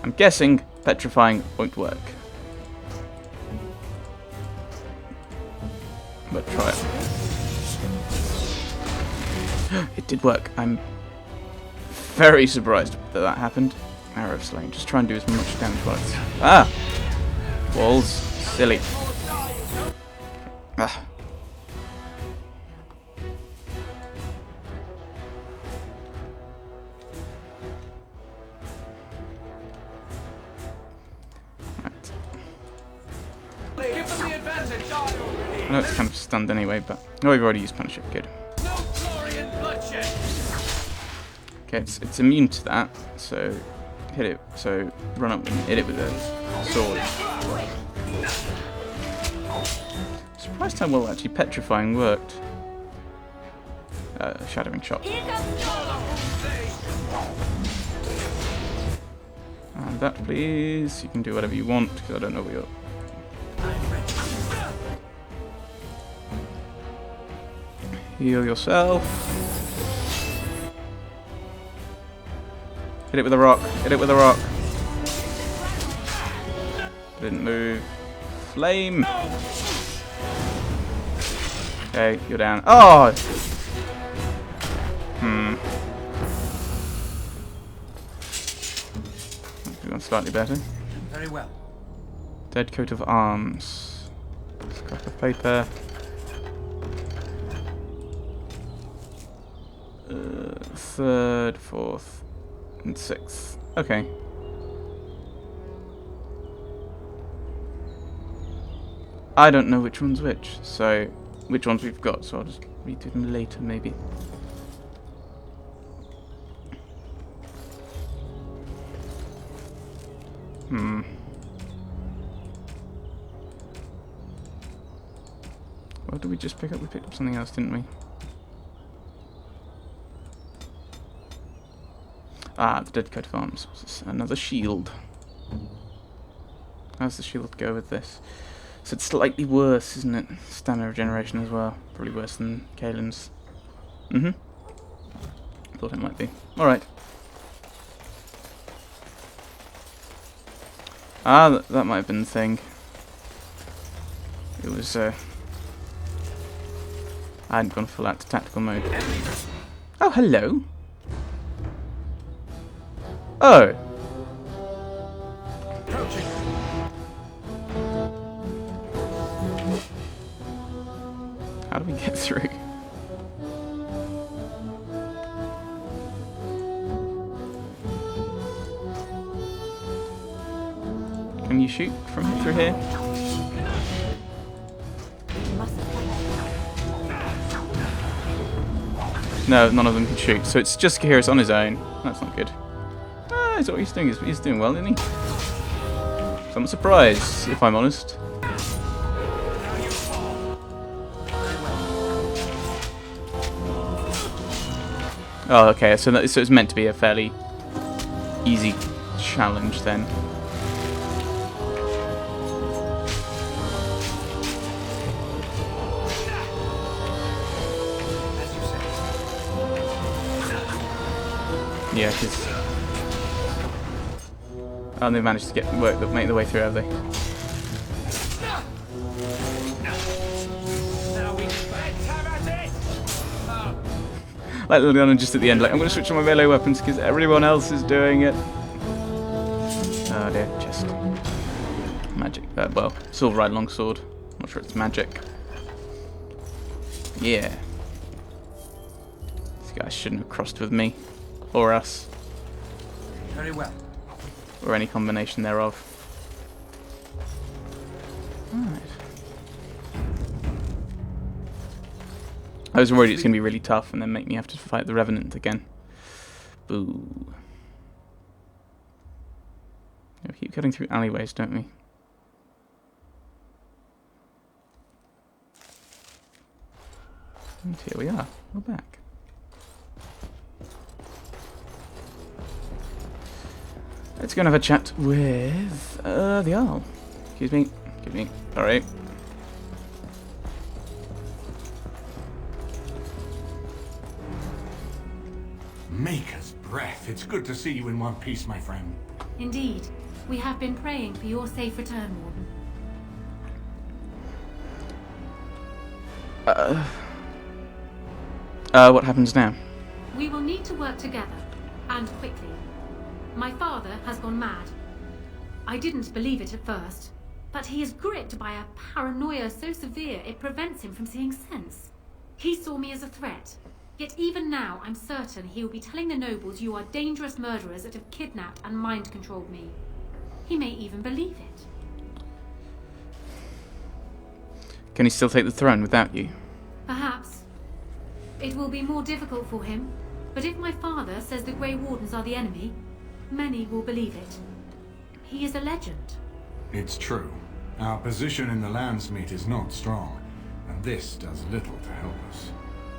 I'm guessing petrifying won't work. But try it. It did work. I'm very surprised that that happened. Arrow Slaying. Just try and do as much damage while it's... Ah! Walls. Silly. Ah. I know it's kind of stunned anyway, but... Oh, we've already used Punish It. Good. Okay, it's immune to that, so... Hit it, so run up and hit it with a sword. Surprised how well actually Petrifying worked. Shattering Shot. And that, please. You can do whatever you want, because I don't know what you're... Heal yourself. Hit it with a rock. Hit it with a rock. Didn't move. Flame. Okay, you're down. Oh! We've gone slightly better. Very well. Dead coat of arms. Scrap of paper. Third, fourth, and sixth. Okay. I don't know which one's which, so which ones we've got, so I'll just redo them later maybe. What did we just pick up? We picked up something else, didn't we? Ah, the Dead Coat of Arms. Another shield. How's the shield go with this? So it's slightly worse, isn't it? Stamina regeneration as well. Probably worse than Kaelin's. Thought it might be. Alright. Ah, that might have been the thing. It was, I hadn't gone full out to tactical mode. Oh, hello! Oh! How do we get through? Can you shoot from through here? No, none of them can shoot. So it's just Kahiris on his own. That's not good. Ah, that's what he's doing. He's doing well, isn't he? So I'm surprised, if I'm honest. Oh, okay. So it's meant to be a fairly easy challenge then. Yeah, because they've managed to make their way through, have they? Like Liliana just at the end, like, I'm going to switch on my melee weapons because everyone else is doing it. Oh dear, chest. Magic. Well, silverite longsword. Not sure it's magic. Yeah. These guys shouldn't have crossed with me. Or us. Very well. Or any combination thereof. Alright. I was worried it's going to be really tough and then make me have to fight the Revenant again. Boo. Yeah, we keep cutting through alleyways, don't we? And here we are. We're back. Let's go and have a chat with the Jarl. Excuse me. Excuse me. Alright. Maker's breath. It's good to see you in one piece, my friend. Indeed. We have been praying for your safe return, Warden. What happens now? We will need to work together, and quickly. My father has gone mad. I didn't believe it at first, but he is gripped by a paranoia so severe it prevents him from seeing sense. He saw me as a threat, yet even now I'm certain he will be telling the nobles you are dangerous murderers that have kidnapped and mind-controlled me. He may even believe it. Can he still take the throne without you? Perhaps. It will be more difficult for him, but if my father says the Grey Wardens are the enemy, many will believe it. He is a legend. It's true. Our position in the Landsmeet is not strong, and this does little to help us.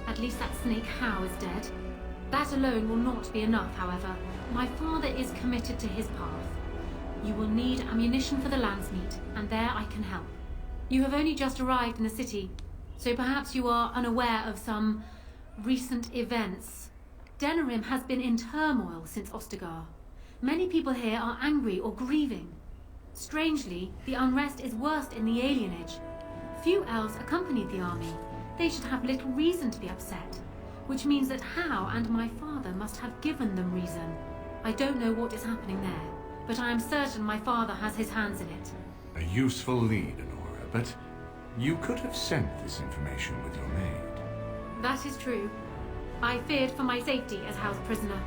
At least that snake Howe is dead. That alone will not be enough, however. My father is committed to his path. You will need ammunition for the Landsmeet, and there I can help. You have only just arrived in the city, so perhaps you are unaware of some recent events. Denerim has been in turmoil since Ostagar. Many people here are angry or grieving. Strangely, the unrest is worst in the alienage. Few elves accompanied the army. They should have little reason to be upset, which means that Howe and my father must have given them reason. I don't know what is happening there, but I am certain my father has his hands in it. A useful lead, Anora, but you could have sent this information with your maid. That is true. I feared for my safety as Howe's prisoner.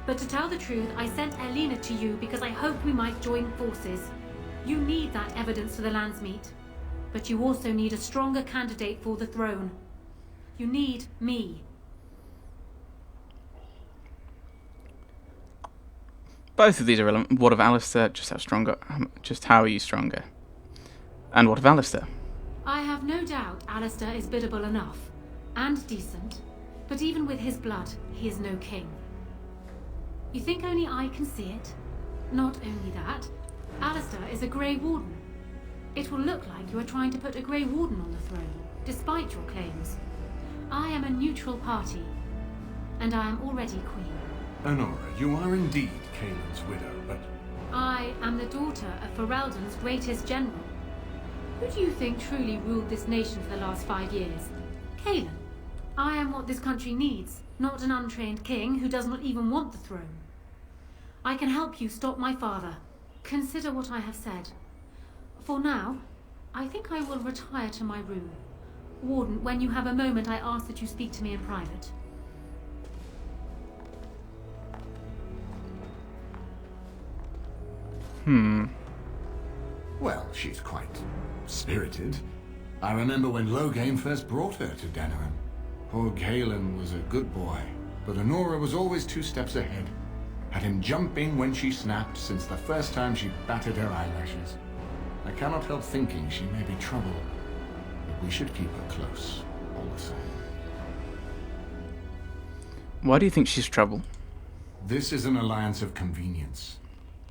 But to tell the truth, I sent Elena to you because I hoped we might join forces. You need that evidence for the Landsmeet. But you also need a stronger candidate for the throne. You need me. Both of these are relevant. What of Alistair? Just how are you stronger? And what of Alistair? I have no doubt Alistair is biddable enough. And decent. But even with his blood, he is no king. You think only I can see it? Not only that, Alistair is a Grey Warden. It will look like you are trying to put a Grey Warden on the throne, despite your claims. I am a neutral party, and I am already queen. Anora, you are indeed Kaelin's widow, but... I am the daughter of Ferelden's greatest general. Who do you think truly ruled this nation for the last 5 years? Kaelin. I am what this country needs, not an untrained king who does not even want the throne. I can help you stop my father. Consider what I have said. For now, I think I will retire to my room. Warden, when you have a moment, I ask that you speak to me in private. Well, she's quite spirited. I remember when Loghain first brought her to Denerim. Poor Kaelin was a good boy, but Anora was always 2 steps ahead. Had him jumping when she snapped since the first time she batted her eyelashes. I cannot help thinking she may be trouble, but we should keep her close, all the same. Why do you think she's trouble? This is an alliance of convenience.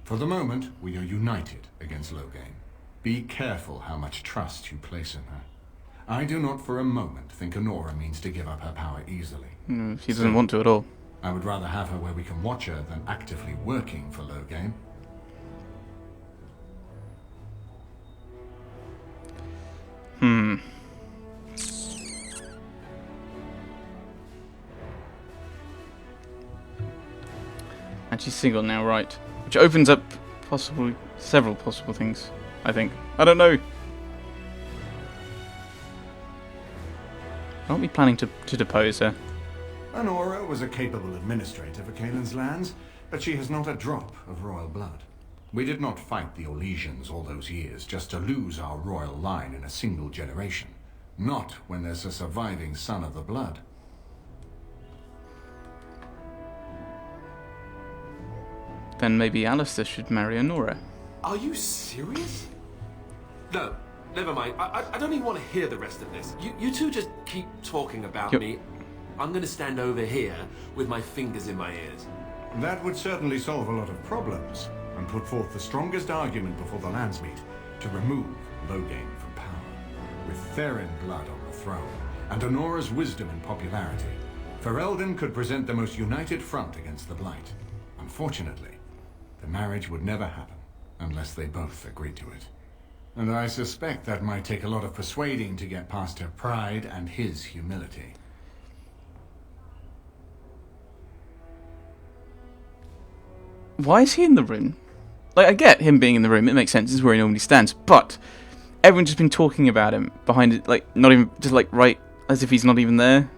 For the moment, we are united against Loghain. Be careful how much trust you place in her. I do not for a moment think Anora means to give up her power easily. She doesn't want to at all. I would rather have her where we can watch her than actively working for Loghain. And she's single now, right? Which opens up several possible things, I think. I don't know. Aren't we planning to depose her? Anora was a capable administrator for Kaelin's lands, but she has not a drop of royal blood. We did not fight the Orlesians all those years just to lose our royal line in a single generation. Not when there's a surviving son of the blood. Then maybe Alistair should marry Anora. Are you serious? No, never mind. I don't even want to hear the rest of this. You two just keep talking about me. I'm going to stand over here with my fingers in my ears. That would certainly solve a lot of problems, and put forth the strongest argument before the Landsmeet to remove Loghain from power. With Therin blood on the throne, and Anora's wisdom and popularity, Ferelden could present the most united front against the Blight. Unfortunately, the marriage would never happen unless they both agreed to it. And I suspect that might take a lot of persuading to get past her pride and his humility. Why is he in the room? Like, I get him being in the room, it makes sense, this is where he normally stands, but everyone's just been talking about him behind it, like, not even, just like, right, as if he's not even there.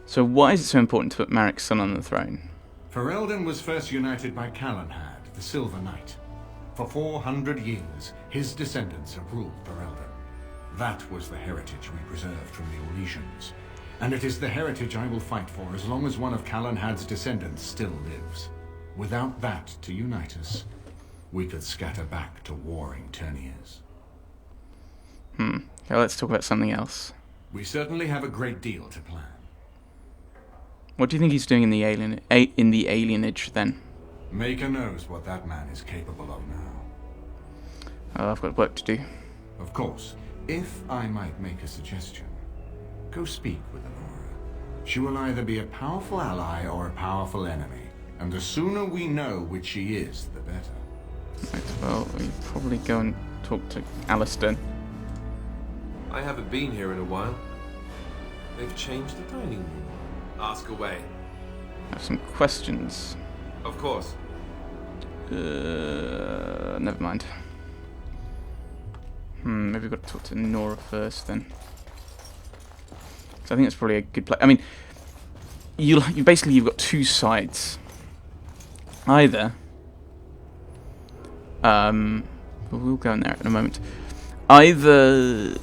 So why is it so important to put Marik's son on the throne? Ferelden was first united by Calenhad, the Silver Knight. For 400 years, his descendants have ruled Ferelden. That was the heritage we preserved from the Orlesians. And it is the heritage I will fight for as long as one of Calenhad's descendants still lives. Without that to unite us, we could scatter back to warring Terniers. Okay, let's talk about something else. We certainly have a great deal to plan. What do you think he's doing in the alienage then? Maker knows what that man is capable of now. Oh, I've got work to do. Of course, if I might make a suggestion, go speak with Anora. She will either be a powerful ally or a powerful enemy, and the sooner we know which she is, the better. Right, well, we probably go and talk to Alistair. I haven't been here in a while. They've changed the dining room. Ask away. I have some questions. Of course. Never mind. Maybe we've got to talk to Anora first then. So I think that's probably a good place. I mean, you basically you've got two sides. Either, we'll go in there in a moment. Either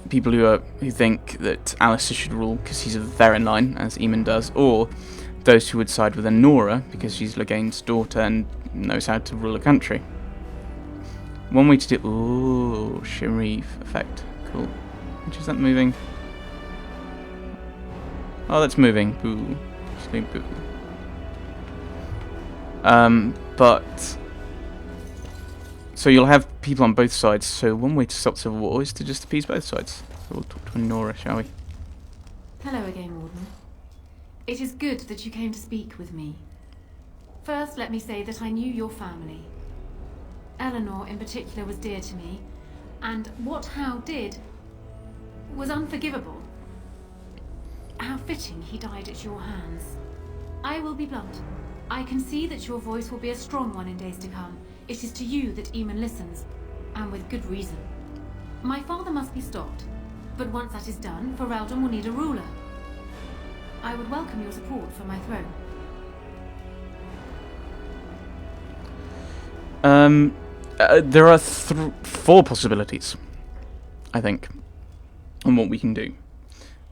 people who think that Alistair should rule because he's of the Varen line, as Eamon does, or those who would side with Anora because she's Loghain's daughter and knows how to rule a country. One way to do... Ooh, Sharif effect. Cool. Which is that moving? Oh, that's moving. Boo. Sleep boo. But... So you'll have people on both sides, so one way to stop civil war is to just appease both sides. So we'll talk to Anora, shall we? Hello again, Warden. It is good that you came to speak with me. First, let me say that I knew your family. Eleanor, in particular, was dear to me, and what Hal did was unforgivable. How fitting he died at your hands. I will be blunt. I can see that your voice will be a strong one in days to come. It is to you that Eamon listens, and with good reason. My father must be stopped, but once that is done, Ferelden will need a ruler. I would welcome your support for my throne. There are 4 possibilities, I think, on what we can do.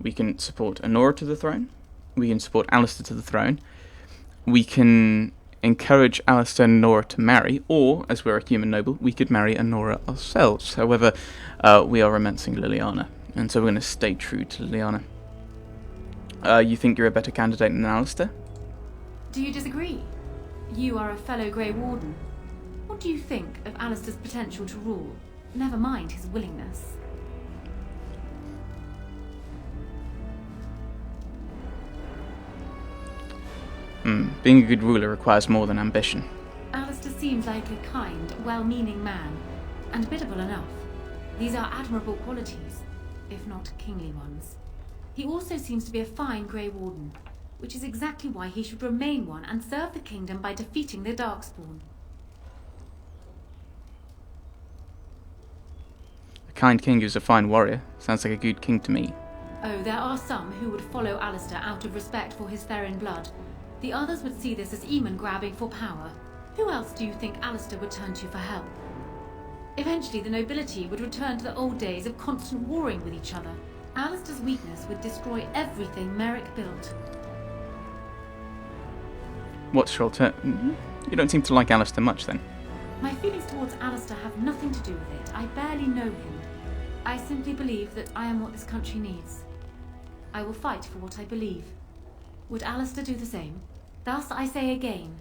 We can support Anora to the throne. We can support Alistair to the throne. We can encourage Alistair and Anora to marry, or, as we're a human noble, we could marry Anora ourselves. However, we are romancing Liliana, and so we're going to stay true to Liliana. You think you're a better candidate than Alistair? Do you disagree? You are a fellow Grey Warden. What do you think of Alistair's potential to rule? Never mind his willingness. Being a good ruler requires more than ambition. Alistair seems like a kind, well-meaning man, and biddable enough. These are admirable qualities, if not kingly ones. He also seems to be a fine Grey Warden, which is exactly why he should remain one and serve the kingdom by defeating the Darkspawn. A kind king who's a fine warrior. Sounds like a good king to me. Oh, there are some who would follow Alistair out of respect for his Therin blood. The others would see this as Eamon grabbing for power. Who else do you think Alistair would turn to for help? Eventually, the nobility would return to the old days of constant warring with each other. Alistair's weakness would destroy everything Merrick built. What's your turn? You don't seem to like Alistair much, then. My feelings towards Alistair have nothing to do with it. I barely know him. I simply believe that I am what this country needs. I will fight for what I believe. Would Alistair do the same? Thus, I say again,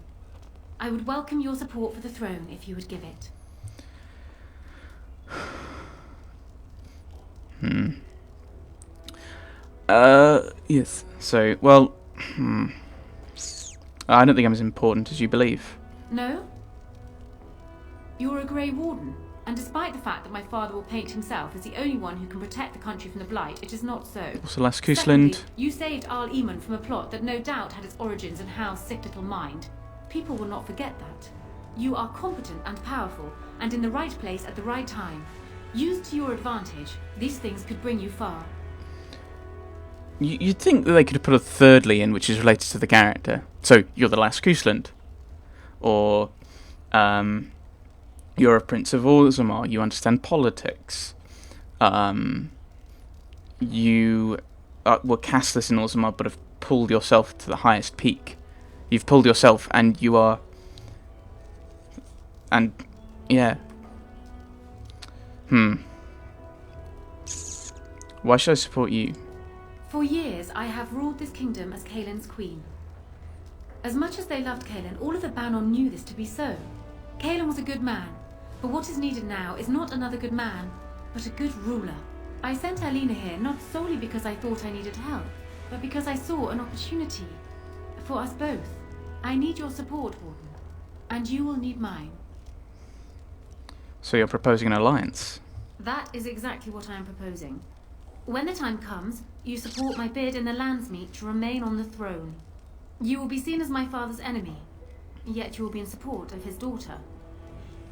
I would welcome your support for the throne if you would give it. Yes. So, well, I don't think I'm as important as you believe. No? You're a Grey Warden, and despite the fact that my father will paint himself as the only one who can protect the country from the Blight, it is not so. Also, last Secondly, Coastland. you saved Arl Eamon from a plot that no doubt had its origins in Hal's sick little mind. People will not forget that. You are competent and powerful, and in the right place at the right time. Used to your advantage, these things could bring you far. You'd think that they could have put a thirdly in, which is related to the character. So, you're the last Coastland. Or, you're a Prince of Orzammar, you understand politics. You were castless in Orzammar, but have pulled yourself to the highest peak. You've pulled yourself, and you are... And, yeah. Why should I support you? For years, I have ruled this kingdom as Kaelin's queen. As much as they loved Kaelin, all of the Banon knew this to be so. Kaelin was a good man, but what is needed now is not another good man, but a good ruler. I sent Alina here not solely because I thought I needed help, but because I saw an opportunity for us both. I need your support, Warden, and you will need mine. So you're proposing an alliance? That is exactly what I am proposing. When the time comes, you support my bid in the Landsmeet to remain on the throne. You will be seen as my father's enemy, yet you will be in support of his daughter.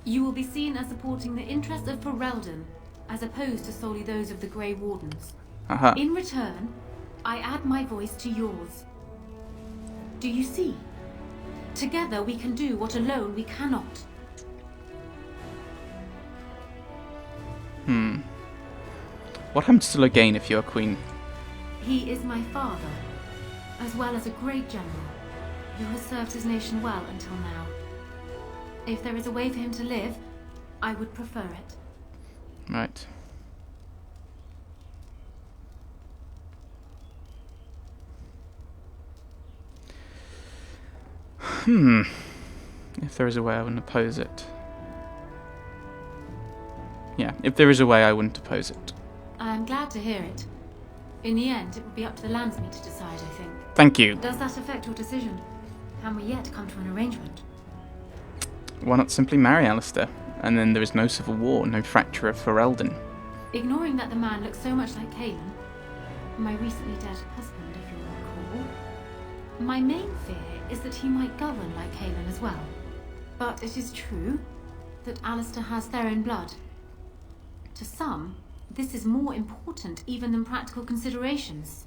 You will be seen as supporting the interests of Ferelden, as opposed to solely those of the Grey Wardens. Aha. In return, I add my voice to yours. Do you see? Together we can do what alone we cannot. What happens to Logain if you're queen? He is my father, as well as a great general, who has served his nation well until now. If there is a way for him to live, I would prefer it. Right. If there is a way, I wouldn't oppose it. Yeah, if there is a way, I wouldn't oppose it. I am glad to hear it. In the end, it will be up to the Landsmeet to decide, I think. Thank you. Does that affect your decision? Can we yet come to an arrangement? Why not simply marry Alistair? And then there is no civil war, no fracture of Ferelden. Ignoring that the man looks so much like Kaelin, my recently dead husband, if you'll recall, my main fear is that he might govern like Kaelin as well. But it is true that Alistair has Theron blood. To some, this is more important even than practical considerations.